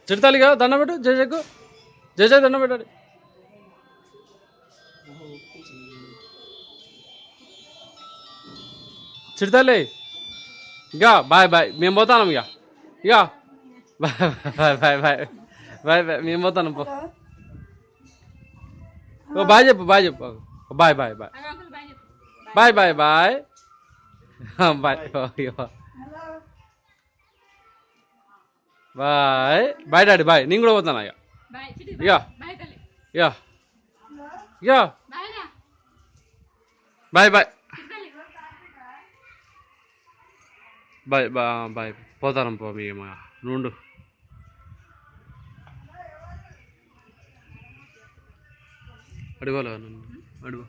చిడతాలిగా దండం పెట్టు జయకు జయ దండం పెట్టాలి చిడతాలి ఇక బాయ్ బాయ్ మేము పోతాం ఇక ఇక bye bye bye bye bye bye మేము పోతాం పో బాయ్ చెప్పు బాయ్ చెప్పు bye bye bye bye bye bye bye bye bye daddy bye నేను కూడా పోతాను ఇక ఇక ఇక ఇక బాయ్ బాయ్ బాయ్ బాయ్ పోతాను పో మీ నుండు అడుగోలే నన్ను అడుగు